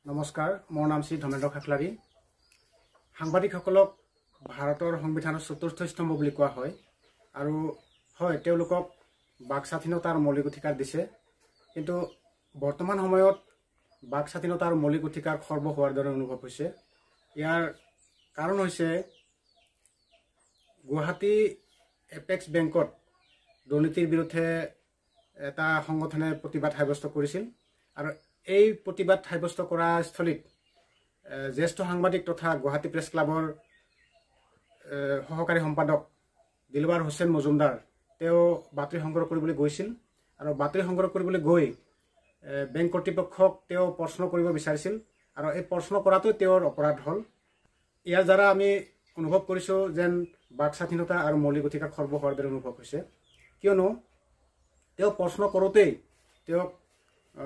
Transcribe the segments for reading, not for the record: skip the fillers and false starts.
নমস্কাৰ, মোৰ নাম শ্ৰী ধৰ্মেন্দ্ৰ খাখলাৰী। সাংবাদিকসকলক ভাৰতৰ সংবিধানৰ চতুৰ্থ স্তম্ভ বুলি কোৱা হয় আৰু হয় তেওঁলোকক বাক স্বাধীনতাৰ মৌলিক অধিকাৰ দিছে। কিন্তু বৰ্তমান সময়ত বাক স্বাধীনতাৰ মৌলিক অধিকাৰ খৰ্ব হোৱাৰ দৰে অনুভৱ হৈছে। ইয়াৰ কাৰণ হৈছে গুৱাহাটী এপেক্স বেংকত দুৰ্নীতিৰ বিৰুদ্ধে এটা সংগঠনে প্ৰতিবাদ সাব্যস্ত কৰিছিল আৰু এই প্ৰতিবাদ সাব্যস্ত কৰা স্থলীত জ্যেষ্ঠ সাংবাদিক তথা গুৱাহাটী প্ৰেছ ক্লাবৰ সহকাৰী সম্পাদক দিলৱাৰ হোসেন মজুমদাৰ তেওঁ বাতৰি সংগ্ৰহ কৰিবলৈ গৈছিল আৰু বাতৰি সংগ্ৰহ কৰিবলৈ গৈ বেংক কৰ্তৃপক্ষক তেওঁ প্ৰশ্ন কৰিব বিচাৰিছিল আৰু এই প্ৰশ্ন কৰাটো তেওঁৰ অপৰাধ হ'ল। ইয়াৰ দ্বাৰা আমি অনুভৱ কৰিছোঁ যেন বাক স্বাধীনতা আৰু মৌলিক অধিকাৰ খৰ্ব হোৱাৰ দৰে অনুভৱ হৈছে, কিয়নো তেওঁ প্ৰশ্ন কৰোঁতেই তেওঁক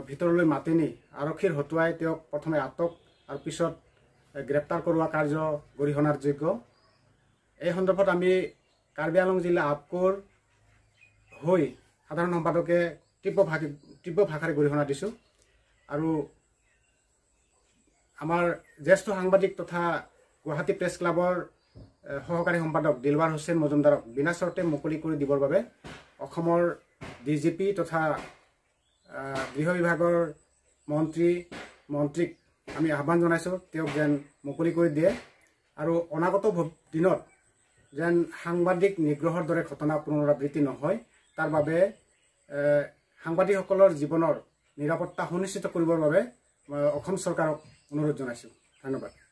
ভিতৰলৈ মাতি নি আৰক্ষীৰ হতুৱাই তেওঁক প্ৰথমে আটক আৰু পিছত গ্ৰেপ্তাৰ কৰোৱা কাৰ্য গৰিহণাৰ যোগ্য। এই সন্দৰ্ভত আমি কাৰ্বি আংলং জিলা আপকোৰ হৈ সাধাৰণ সম্পাদকে তীব্ৰ ভাষাৰে গৰিহণা দিছোঁ আৰু আমাৰ জ্যেষ্ঠ সাংবাদিক তথা গুৱাহাটী প্ৰেছ ক্লাবৰ সহকাৰী সম্পাদক দিলৱাৰ হোসেন মজুমদাৰক বিনা চৰ্তে মুকলি কৰি দিবৰ বাবে অসমৰ DGP তথা গৃহ বিভাগৰ মন্ত্ৰীক আমি আহ্বান জনাইছোঁ তেওঁক যেন মুকলি কৰি দিয়ে আৰু অনাগত দিনত যেন সাংবাদিক নিগ্ৰহৰ দৰে ঘটনা পুনৰাবৃত্তি নহয় তাৰ বাবে সাংবাদিকসকলৰ জীৱনৰ নিৰাপত্তা সুনিশ্চিত কৰিবৰ বাবে অসম চৰকাৰক অনুৰোধ জনাইছোঁ। ধন্যবাদ।